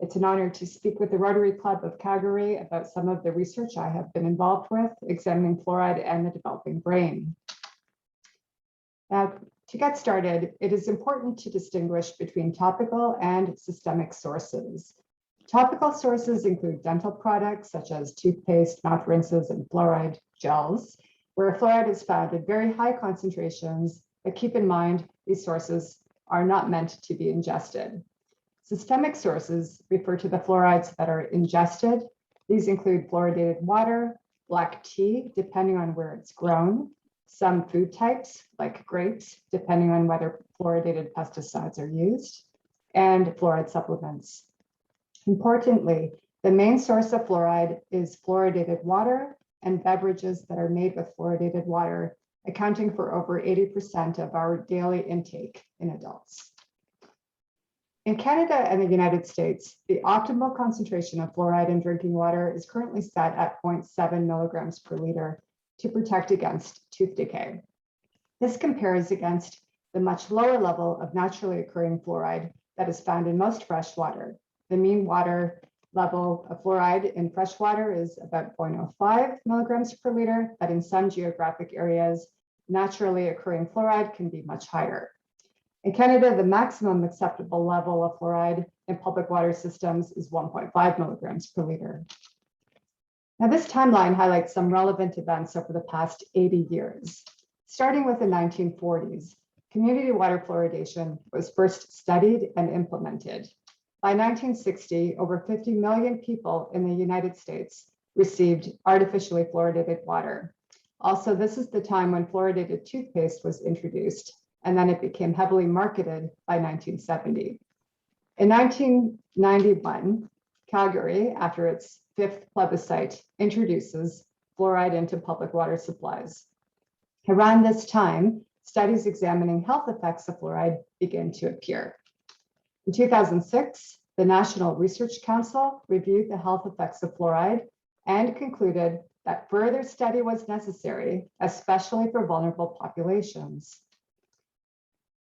It's an honor to speak with the Rotary Club of Calgary about some of the research I have been involved with, examining fluoride and the developing brain. Now, to get started, it is important to distinguish between topical and systemic sources. Topical sources include dental products such as toothpaste, mouth rinses, and fluoride gels, where fluoride is found at very high concentrations, but keep in mind, these sources are not meant to be ingested. Systemic sources refer to the fluorides that are ingested. These include fluoridated water, black tea, depending on where it's grown, some food types like grapes, depending on whether fluoridated pesticides are used, and fluoride supplements. Importantly, the main source of fluoride is fluoridated water and beverages that are made with fluoridated water, accounting for over 80% of our daily intake in adults. In Canada and the United States, the optimal concentration of fluoride in drinking water is currently set at 0.7 milligrams per liter to protect against tooth decay. This compares against the much lower level of naturally occurring fluoride that is found in most fresh water. The mean water level of fluoride in fresh water is about 0.05 milligrams per liter, but in some geographic areas, naturally occurring fluoride can be much higher. In Canada, the maximum acceptable level of fluoride in public water systems is 1.5 milligrams per liter. Now, this timeline highlights some relevant events over the past 80 years. Starting with the 1940s, community water fluoridation was first studied and implemented. By 1960, over 50 million people in the United States received artificially fluoridated water. Also, this is the time when fluoridated toothpaste was introduced, and then it became heavily marketed by 1970. In 1991, Calgary, after its fifth plebiscite, introduces fluoride into public water supplies. Around this time, studies examining health effects of fluoride begin to appear. In 2006, the National Research Council reviewed the health effects of fluoride and concluded that further study was necessary, especially for vulnerable populations.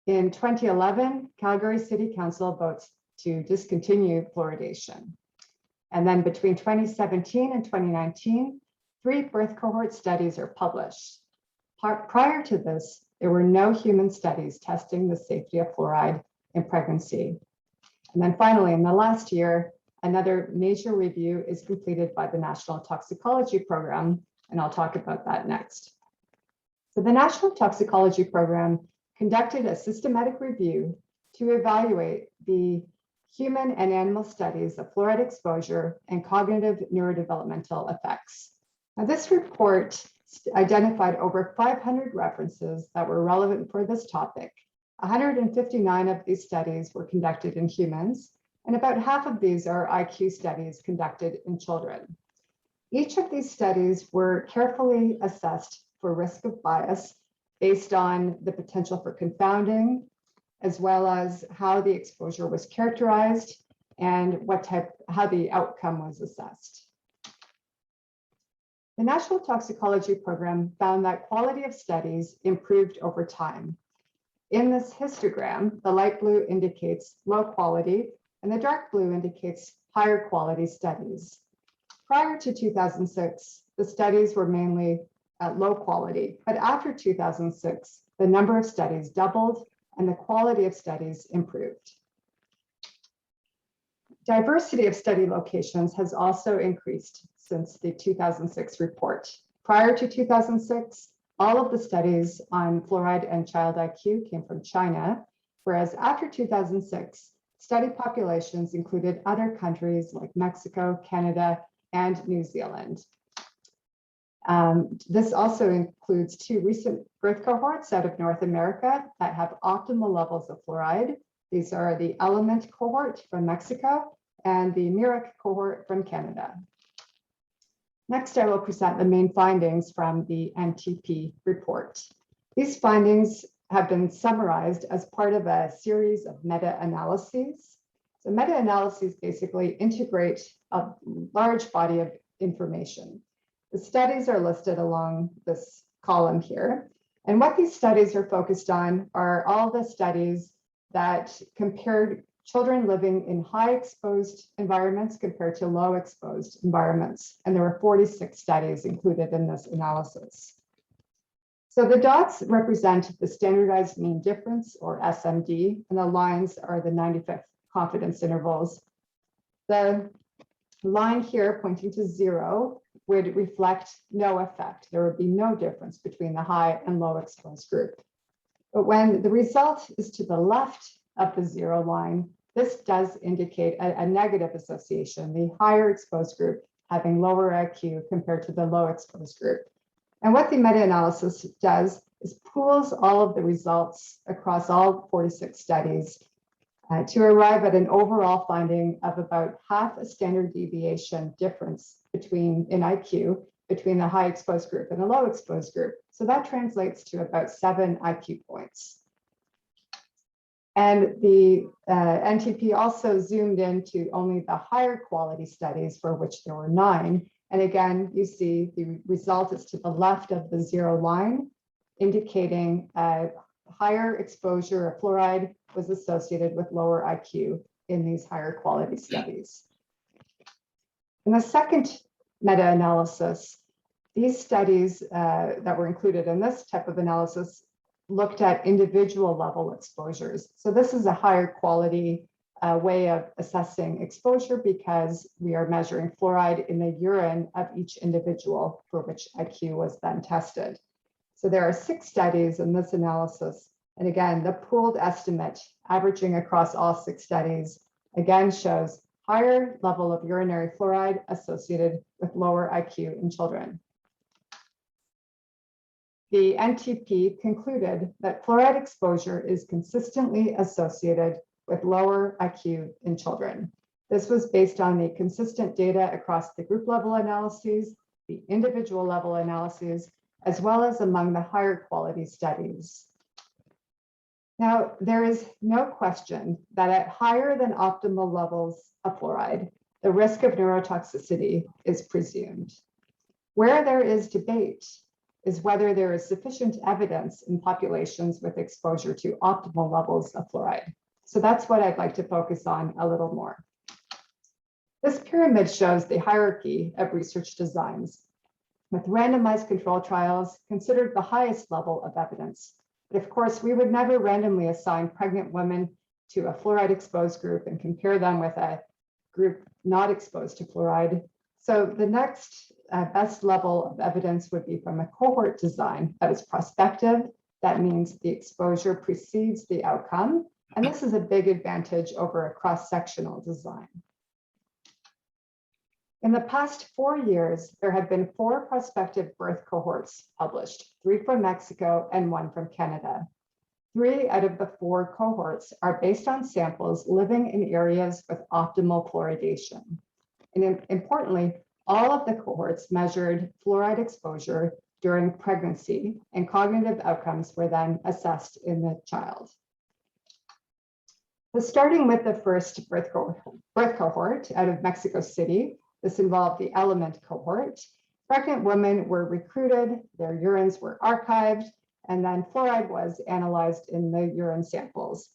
In 2011, Calgary City Council votes to discontinue fluoridation. And then between 2017 and 2019, 3 birth cohort studies are published. Prior to this, there were no human studies testing the safety of fluoride in pregnancy. And then finally, in the last year, another major review is completed by the National Toxicology Program, and I'll talk about that next. So the National Toxicology Program conducted a systematic review to evaluate the human and animal studies of fluoride exposure and cognitive neurodevelopmental effects. Now, this report identified over 500 references that were relevant for this topic. 159 of these studies were conducted in humans, and about half of these are IQ studies conducted in children. Each of these studies were carefully assessed for risk of bias based on the potential for confounding, as well as how the exposure was characterized and how the outcome was assessed. The National Toxicology Program found that quality of studies improved over time. In this histogram, the light blue indicates low quality and the dark blue indicates higher quality studies. Prior to 2006, the studies were mainly at low quality, but after 2006, the number of studies doubled and the quality of studies improved. Diversity of study locations has also increased since the 2006 report. Prior to 2006, all of the studies on fluoride and child IQ came from China, whereas after 2006, study populations included other countries like Mexico, Canada, and New Zealand. This also includes 2 recent birth cohorts out of North America that have optimal levels of fluoride. These are the Element cohort from Mexico and the Mirek cohort from Canada. Next, I will present the main findings from the NTP report. These findings have been summarized as part of a series of meta-analyses. So meta-analyses basically integrate a large body of information. The studies are listed along this column here. And what these studies are focused on are all the studies that compared children living in high exposed environments compared to low exposed environments. And there were 46 studies included in this analysis. So the dots represent the standardized mean difference, or SMD, and the lines are the 95th confidence intervals. The line here pointing to 0 would reflect no effect. There would be no difference between the high and low exposed group. But when the result is to the left of the 0 line, this does indicate a negative association, the higher exposed group having lower IQ compared to the low exposed group. And what the meta-analysis does is pools all of the results across all 46 studies to arrive at an overall finding of about half a standard deviation difference in IQ between the high exposed group and the low exposed group. So that translates to about 7 IQ points. And the NTP also zoomed into only the higher quality studies, for which there were 9. And again, you see the result is to the left of the 0 line, indicating higher exposure of fluoride was associated with lower IQ in these higher quality studies. In the second meta-analysis, these studies that were included in this type of analysis looked at individual level exposures. So this is a higher quality way of assessing exposure because we are measuring fluoride in the urine of each individual for which IQ was then tested. So there are 6 studies in this analysis. And again, the pooled estimate averaging across all 6 studies again shows higher level of urinary fluoride associated with lower IQ in children. The NTP concluded that fluoride exposure is consistently associated with lower IQ in children. This was based on the consistent data across the group level analyses, the individual level analyses, as well as among the higher quality studies. Now, there is no question that at higher than optimal levels of fluoride, the risk of neurotoxicity is presumed. Where there is debate is whether there is sufficient evidence in populations with exposure to optimal levels of fluoride. So that's what I'd like to focus on a little more. This pyramid shows the hierarchy of research designs, with randomized control trials considered the highest level of evidence. But of course, we would never randomly assign pregnant women to a fluoride exposed group and compare them with a group not exposed to fluoride. So the next best level of evidence would be from a cohort design that is prospective. That means the exposure precedes the outcome. And this is a big advantage over a cross-sectional design. In the past 4 years, there have been 4 prospective birth cohorts published, 3 from Mexico and 1 from Canada. 3 out of the 4 cohorts are based on samples living in areas with optimal fluoridation. And importantly, all of the cohorts measured fluoride exposure during pregnancy, and cognitive outcomes were then assessed in the child. So starting with the first birth cohort out of Mexico City, this involved the Element cohort. Pregnant women were recruited, their urines were archived, and then fluoride was analyzed in the urine samples.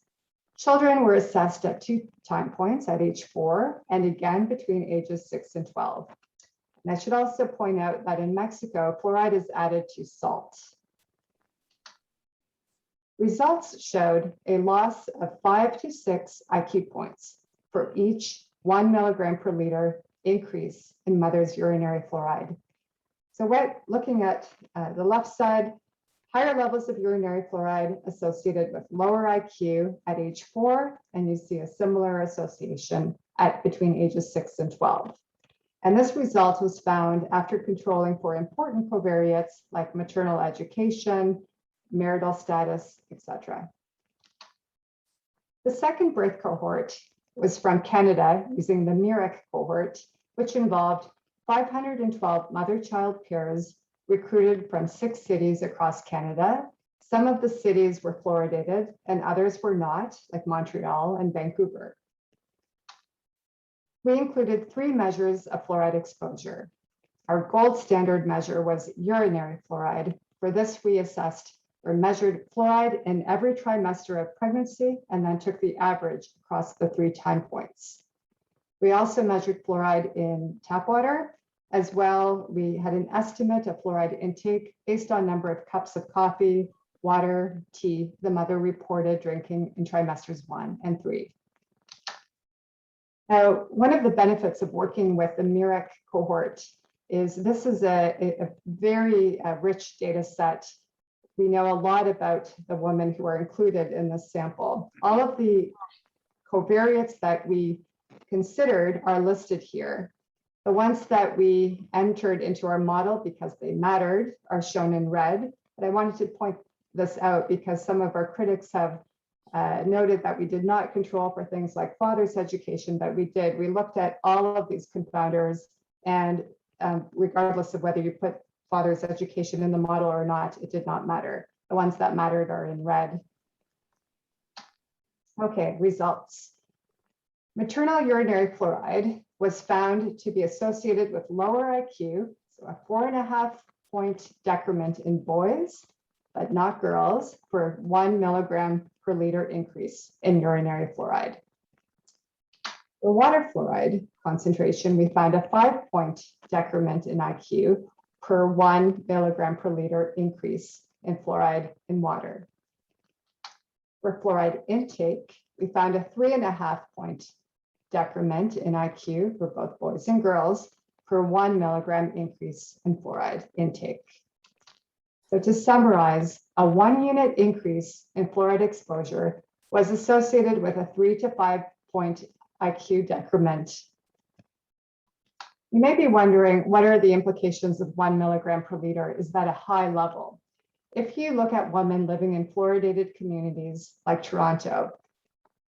Children were assessed at 2 time points at age 4 and again between ages 6 and 12. And I should also point out that in Mexico, fluoride is added to salt. Results showed a loss of 5 to 6 IQ points for each 1 milligram per liter increase in mother's urinary fluoride. So looking at the left side, higher levels of urinary fluoride associated with lower IQ at age 4, and you see a similar association at between ages 6 and 12. And this result was found after controlling for important covariates like maternal education, marital status, etc. The second birth cohort was from Canada using the MIRIC cohort, which involved 512 mother-child pairs recruited from 6 cities across Canada. Some of the cities were fluoridated and others were not, like Montreal and Vancouver. We included 3 measures of fluoride exposure. Our gold standard measure was urinary fluoride. For this, we assessed or measured fluoride in every trimester of pregnancy and then took the average across the 3 time points. We also measured fluoride in tap water. As well, we had an estimate of fluoride intake based on number of cups of coffee, water, tea the mother reported drinking in trimesters 1 and 3. Now, one of the benefits of working with the MIREC cohort is this is a very rich data set. We know a lot about the women who are included in this sample. All of the covariates that we considered are listed here. The ones that we entered into our model because they mattered are shown in red. But I wanted to point this out because some of our critics have noted that we did not control for things like father's education, but we did. We looked at all of these confounders, and regardless of whether you put father's education in the model or not, it did not matter. The ones that mattered are in red. Okay, results. Maternal urinary fluoride was found to be associated with lower IQ, so a 4.5-point decrement in boys, but not girls, for 1 milligram per liter increase in urinary fluoride. For water fluoride concentration, we found a 5-point decrement in IQ per 1 milligram per liter increase in fluoride in water. For fluoride intake, we found a 3.5-point decrement in IQ for both boys and girls per 1 milligram increase in fluoride intake. So to summarize, a 1 unit increase in fluoride exposure was associated with a 3 to 5-point IQ decrement. You may be wondering, what are the implications of 1 milligram per liter? Is that a high level? If you look at women living in fluoridated communities like Toronto,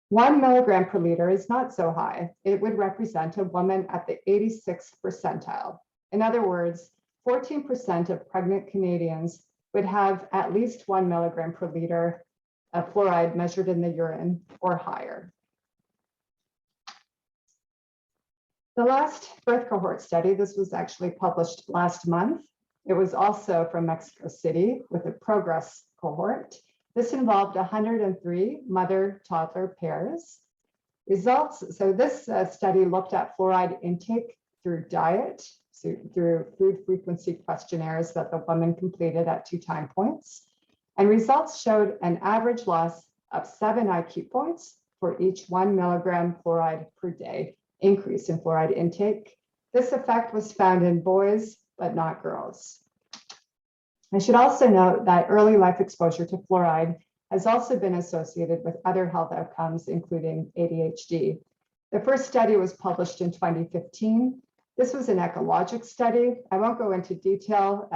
1 milligram per liter is not so high. It would represent a woman at the 86th percentile. In other words, 14% of pregnant Canadians would have at least 1 milligram per liter of fluoride measured in the urine or higher. The last birth cohort study, this was actually published last month. It was also from Mexico City with a progress cohort. This involved 103 mother-toddler pairs. Results, so this study looked at fluoride intake through diet, so through food frequency questionnaires that the woman completed at 2 time points. And results showed an average loss of 7 IQ points for each 1 milligram fluoride per day increase in fluoride intake. This effect was found in boys, but not girls. I should also note that early life exposure to fluoride has also been associated with other health outcomes, including ADHD. The first study was published in 2015. This was an ecologic study. I won't go into detail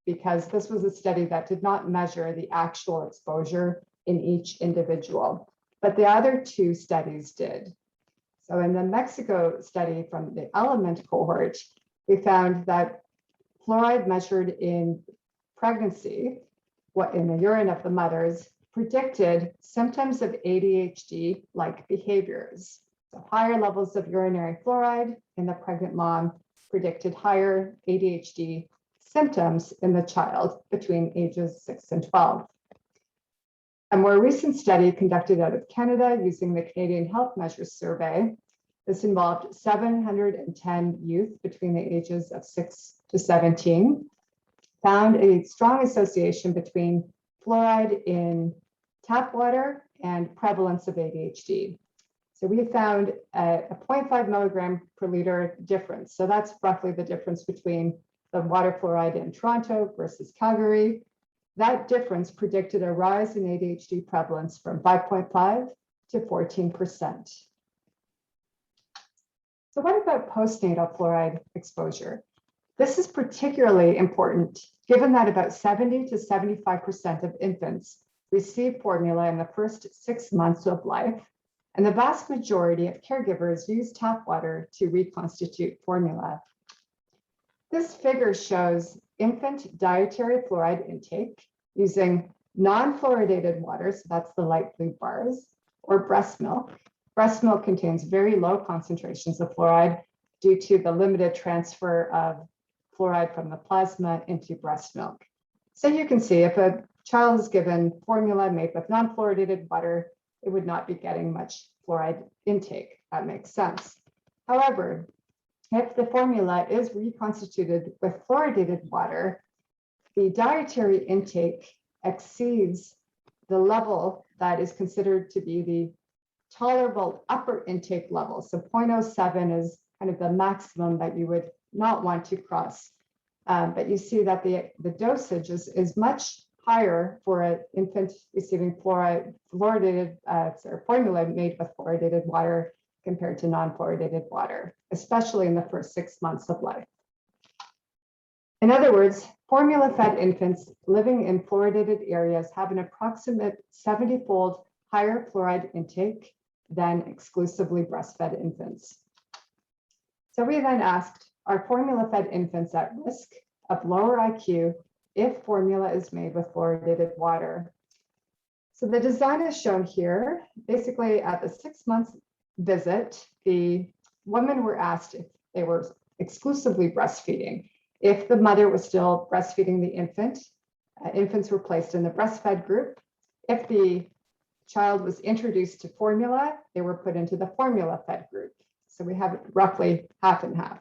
because this was a study that did not measure the actual exposure in each individual, but the other 2 studies did. So in the Mexico study from the ELEMENT cohort, we found that fluoride measured in pregnancy, in the urine of the mothers, predicted symptoms of ADHD-like behaviors. So higher levels of urinary fluoride in the pregnant mom predicted higher ADHD symptoms in the child between ages 6 and 12. A more recent study conducted out of Canada using the Canadian Health Measures Survey, this involved 710 youth between the ages of 6 to 17, found a strong association between fluoride in tap water and prevalence of ADHD. So we found a 0.5 milligram per liter difference. So that's roughly the difference between the water fluoride in Toronto versus Calgary. That difference predicted a rise in ADHD prevalence from 5.5 to 14%. So what about postnatal fluoride exposure? This is particularly important given that about 70 to 75% of infants receive formula in the first 6 months of life, and the vast majority of caregivers use tap water to reconstitute formula. This figure shows infant dietary fluoride intake using non-fluoridated water, so that's the light blue bars, or breast milk. Breast milk contains very low concentrations of fluoride due to the limited transfer of fluoride from the plasma into breast milk. So you can see if a child is given formula made with non-fluoridated water, it would not be getting much fluoride intake. That makes sense. However, if the formula is reconstituted with fluoridated water, the dietary intake exceeds the level that is considered to be the tolerable upper intake level. So 0.07 is kind of the maximum that you would not want to cross. But you see that the dosage is much higher for an infant receiving fluoridated formula made with fluoridated water compared to non-fluoridated water, especially in the first 6 months of life. In other words, formula-fed infants living in fluoridated areas have an approximate 70-fold higher fluoride intake than exclusively breastfed infants. So we then asked, are formula-fed infants at risk of lower IQ if formula is made with fluoridated water? So the design is shown here. Basically, at the 6 month visit, the women were asked if they were exclusively breastfeeding. If the mother was still breastfeeding the infant, infants were placed in the breastfed group. If the child was introduced to formula, they were put into the formula-fed group. So we have roughly half and half.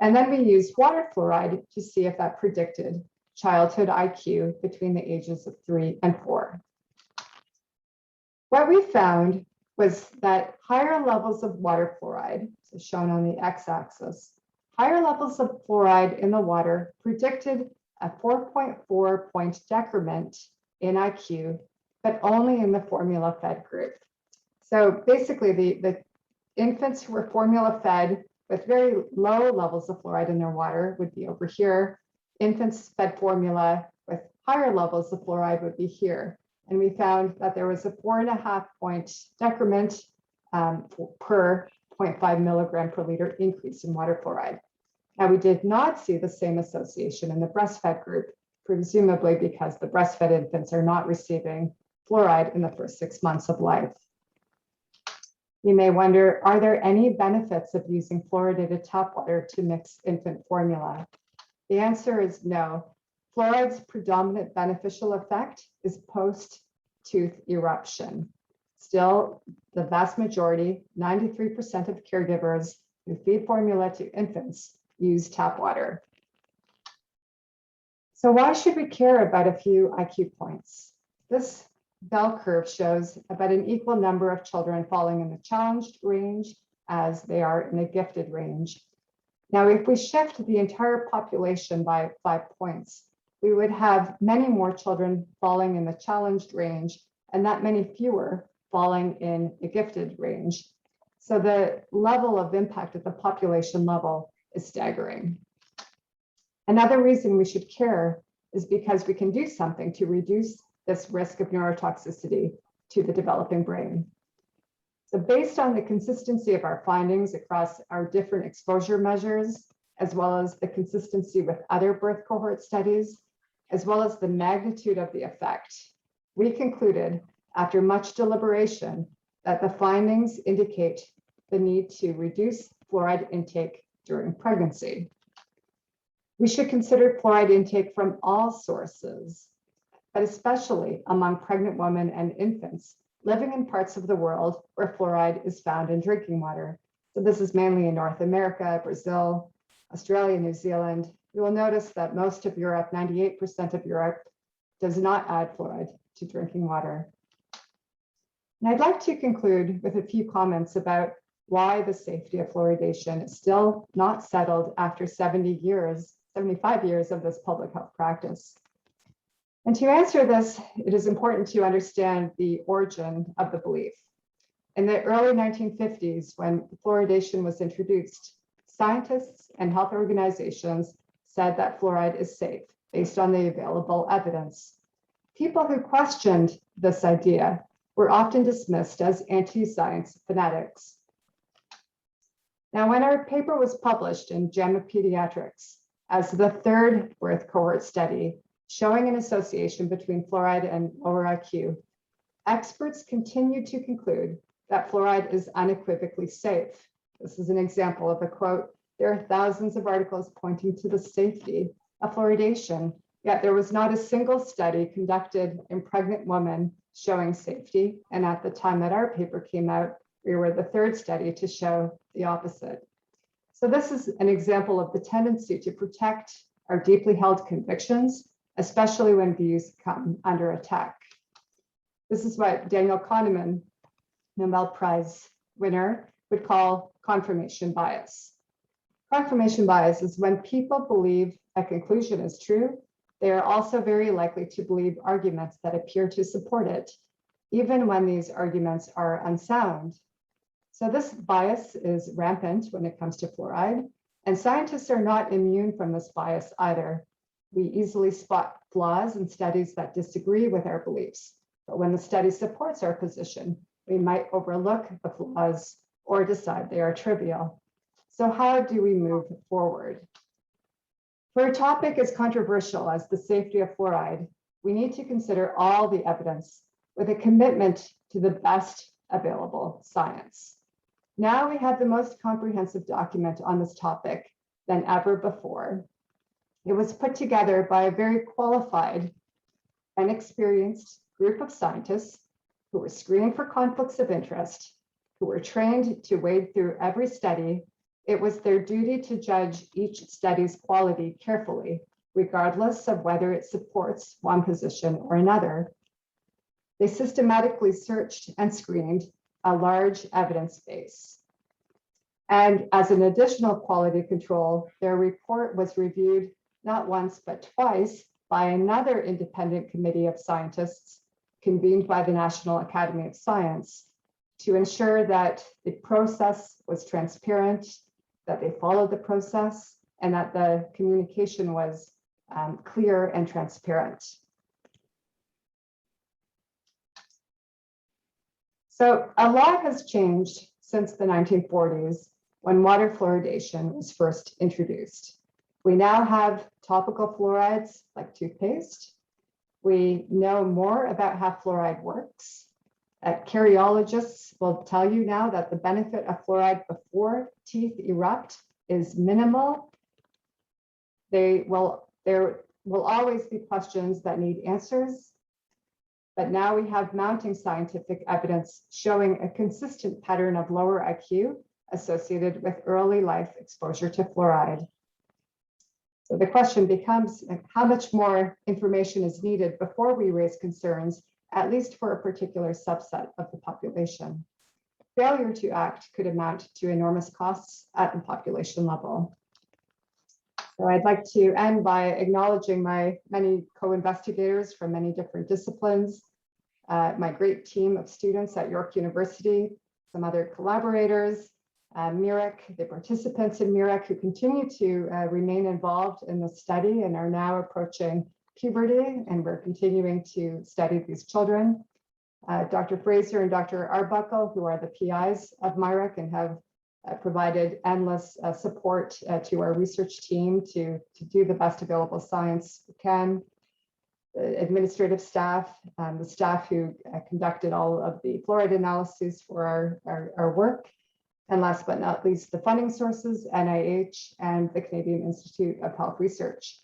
And then we used water fluoride to see if that predicted childhood IQ between the ages of 3 and 4. What we found was that higher levels of water fluoride, so shown on the x-axis, higher levels of fluoride in the water predicted a 4.4 point decrement in IQ, but only in the formula-fed group. So basically, the infants who were formula-fed with very low levels of fluoride in their water would be over here. Infants fed formula with higher levels of fluoride would be here. And we found that there was a 4.5 point decrement per 0.5 milligram per liter increase in water fluoride. Now, we did not see the same association in the breastfed group, presumably because the breastfed infants are not receiving fluoride in the first 6 months of life. You may wonder, are there any benefits of using fluoridated tap water to mix infant formula? The answer is no. Fluoride's predominant beneficial effect is post-tooth eruption. Still, the vast majority, 93% of caregivers who feed formula to infants use tap water. So why should we care about a few IQ points? This bell curve shows about an equal number of children falling in the challenged range as they are in the gifted range. Now, if we shift the entire population by 5 points, we would have many more children falling in the challenged range and that many fewer falling in the gifted range. So the level of impact at the population level is staggering. Another reason we should care is because we can do something to reduce this risk of neurotoxicity to the developing brain. So based on the consistency of our findings across our different exposure measures, as well as the consistency with other birth cohort studies, as well as the magnitude of the effect, we concluded after much deliberation that the findings indicate the need to reduce fluoride intake during pregnancy. We should consider fluoride intake from all sources, but especially among pregnant women and infants living in parts of the world where fluoride is found in drinking water. So this is mainly in North America, Brazil, Australia, New Zealand. You will notice that most of Europe, 98% of Europe, does not add fluoride to drinking water. And I'd like to conclude with a few comments about why the safety of fluoridation is still not settled after 75 years of this public health practice. And to answer this, it is important to understand the origin of the belief. In the early 1950s, when fluoridation was introduced, scientists and health organizations said that fluoride is safe based on the available evidence. People who questioned this idea were often dismissed as anti-science fanatics. Now, when our paper was published in JAMA Pediatrics as the third birth cohort study showing an association between fluoride and lower IQ, experts continued to conclude that fluoride is unequivocally safe. This is an example of a quote. There are thousands of articles pointing to the safety of fluoridation, Yet there was not a single study conducted in pregnant women showing safety. And at the time that our paper came out, we were the third study to show the opposite. So this is an example of the tendency to protect our deeply held convictions, especially when views come under attack. This is what Daniel Kahneman, Nobel Prize winner, would call confirmation bias. Confirmation bias is when people believe a conclusion is true, they are also very likely to believe arguments that appear to support it, even when these arguments are unsound. So this bias is rampant when it comes to fluoride, and scientists are not immune from this bias either. We easily spot flaws in studies that disagree with our beliefs, but when the study supports our position, we might overlook the flaws or decide they are trivial. So how do we move forward? For a topic as controversial as the safety of fluoride, we need to consider all the evidence with a commitment to the best available science. Now we have the most comprehensive document on this topic than ever before. It was put together by a very qualified and experienced group of scientists who were screened for conflicts of interest, who were trained to wade through every study. It was their duty to judge each study's quality carefully, regardless of whether it supports one position or another. They systematically searched and screened a large evidence base. And as an additional quality control, their report was reviewed not once, but twice by another independent committee of scientists convened by the National Academy of Science to ensure that the process was transparent, that they followed the process, and that the communication was clear and transparent. So a lot has changed since the 1940s when water fluoridation was first introduced. We now have topical fluorides like toothpaste. We know more about how fluoride works. Cardiologists will tell you now that the benefit of fluoride before teeth erupt is minimal. There will always be questions that need answers, but now we have mounting scientific evidence showing a consistent pattern of lower IQ associated with early life exposure to fluoride. So the question becomes, how much more information is needed before we raise concerns, at least for a particular subset of the population? Failure to act could amount to enormous costs at the population level. So I'd like to end by acknowledging my many co-investigators from many different disciplines, my great team of students at York University, some other collaborators, MIREC, the participants in MIREC who continue to remain involved in the study and are now approaching puberty, and we're continuing to study these children. Dr. Fraser and Dr. Arbuckle, who are the PIs of MIREC and have provided endless support to our research team to do the best available science we can. The administrative staff, the staff who conducted all of the fluoride analyses for our work. And last but not least, the funding sources, NIH and the Canadian Institute of Health Research.